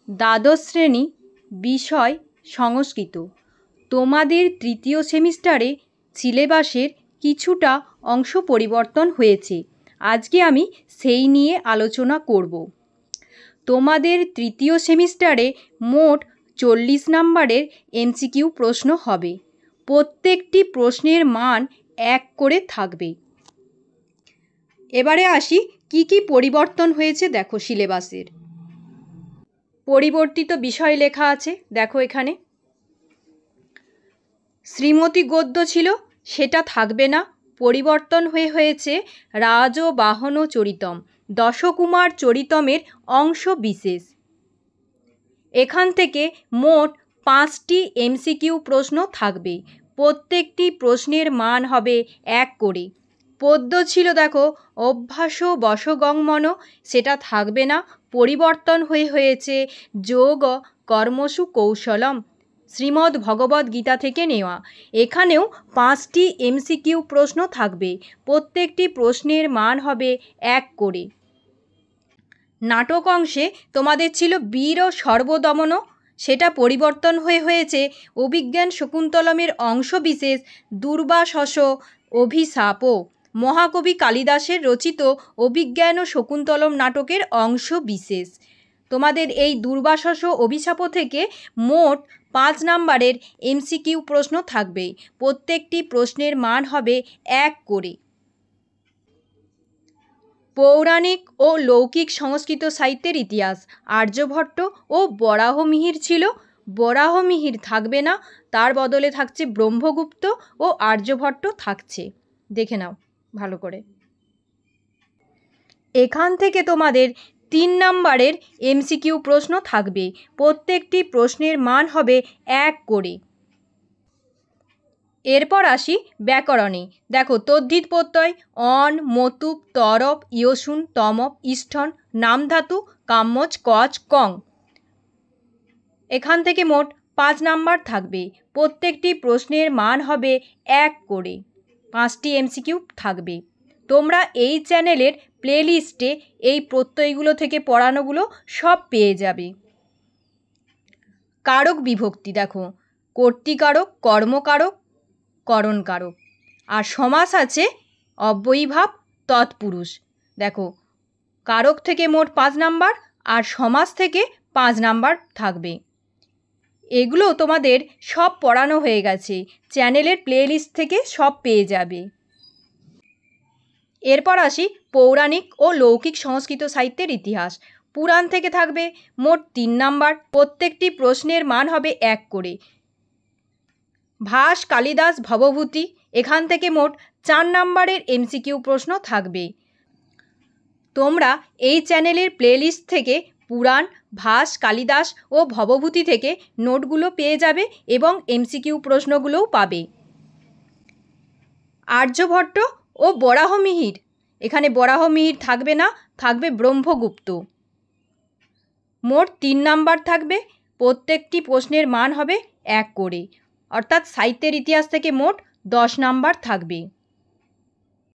দ্বাদশ শ্রেণী, বিষয় সংস্কৃত। তোমাদের তৃতীয় সেমিস্টারে সিলেবাসের কিছুটা অংশ পরিবর্তন হয়েছে। আজকে আমি সেই নিয়ে আলোচনা করব। তোমাদের তৃতীয় সেমিস্টারে মোট 40 নম্বরের এমসিকিউ প্রশ্ন হবে। প্রত্যেকটি প্রশ্নের মান 1 করে থাকবে। এবারে আসি কি কি পরিবর্তন হয়েছে দেখো সিলেবাসের। পরিবর্তিত বিষয় লেখা আছে, দেখো এখানে। শ্রীমতী গদ্য ছিল, সেটা থাকবে না, পরিবর্তন হয়েছে রাজবাহন চরিতম, দশকুমার চরিতমের অংশ বিশেষ। এখান থেকে মোট 5টি এমসিকিউ প্রশ্ন থাকবে। প্রত্যেকটি প্রশ্নের মান হবে 1 করে। পদ্য ছিল দেখো অভ্যাস বশগংমন, সেটা থাকবে না, পরিবর্তন হয়েছে যোগ কর্মসু কৌশলম, শ্রীমদ্ ভগবদ্ গীতা থেকে নেওয়া। এখানেও 5টি এমসিকিউ প্রশ্ন থাকবে। প্রত্যেকটি প্রশ্নের মান হবে 1 করে। নাটক অংশে তোমাদের ছিল বীর ও সর্বদমন, সেটা পরিবর্তন হয়েছে অভিজ্ঞান শকুন্তলমের অংশ বিশেষ দুর্বাসস অভিশাপও, মহাকবি কালিদাসের রচিত অভিজ্ঞান ও শকুন্তলম নাটকের অংশ বিশেষ। তোমাদের এই দুর্বাসস অভিশাপ থেকে মোট 5 নম্বরের এমসিকিউ প্রশ্ন থাকবে। প্রত্যেকটি প্রশ্নের মান হবে 1 করে। পৌরাণিক ও লৌকিক সংস্কৃত সাহিত্যের ইতিহাস, আর্যভট্ট ও বরাহমিহির ছিল, বরাহমিহির থাকবে না, তার বদলে থাকছে ব্রহ্মগুপ্ত ও আর্যভট্ট থাকছে। দেখে নাও ভালো করে। এখান থেকে তোমাদের 3 নম্বরের এমসিকিউ প্রশ্ন থাকবে। প্রত্যেকটি প্রশ্নের মান হবে 1 করে। এরপর আসি ব্যাকরণে। দেখো তদ্ধিত প্রত্যয় অন, মতুপ, তরপ, ইয়সুন, তমপ, ইষ্ঠন, নামধাতু, কাম্যজ, কচ, কং। এখান থেকে মোট 5 নাম্বার থাকবে। প্রত্যেকটি প্রশ্নের মান হবে 1 করে। 5টি এমসিকিউ থাকবে। তোমরা এই চ্যানেলের প্লেলিস্টে এই প্রত্যয়গুলো থেকে পড়ানোগুলো সব পেয়ে যাবে। কারক বিভক্তি দেখো কর্তৃকারক, কর্মকারক, করণকারক। আর সমাস আছে অব্যয়ীভাব, তৎপুরুষ। দেখো কারক থেকে মোট 5 নাম্বার আর সমাস থেকে 5 নাম্বার থাকবে। এগুলো তোমাদের সব পড়ানো হয়ে গেছে, চ্যানেলের প্লেলিস্ট থেকে সব পেয়ে যাবে। এরপর আসি পৌরাণিক ও লৌকিক সংস্কৃত সাহিত্যের ইতিহাস। পুরাণ থেকে থাকবে মোট 3 নাম্বার। প্রত্যেকটি প্রশ্নের মান হবে 1 করে। ভাস, কালিদাস, ভবভূতি, এখান থেকে মোট 4 নাম্বারের এমসিকিউ প্রশ্ন থাকবে। তোমরা এই চ্যানেলের প্লেলিস্ট থেকে পুরাণ, ভাস, কালিদাস ও ভবভূতি থেকে নোটগুলো পেয়ে যাবে এবং এমসিকিউ প্রশ্নগুলোও পাবে। আর্যভট্ট ও বরাহমিহির, এখানে বরাহমিহির থাকবে না, থাকবে ব্রহ্মগুপ্ত। মোট 3 নাম্বার থাকবে। প্রত্যেকটি প্রশ্নের মান হবে 1 করে, অর্থাৎ সাহিত্যের ইতিহাস থেকে মোট 10 নাম্বার থাকবে।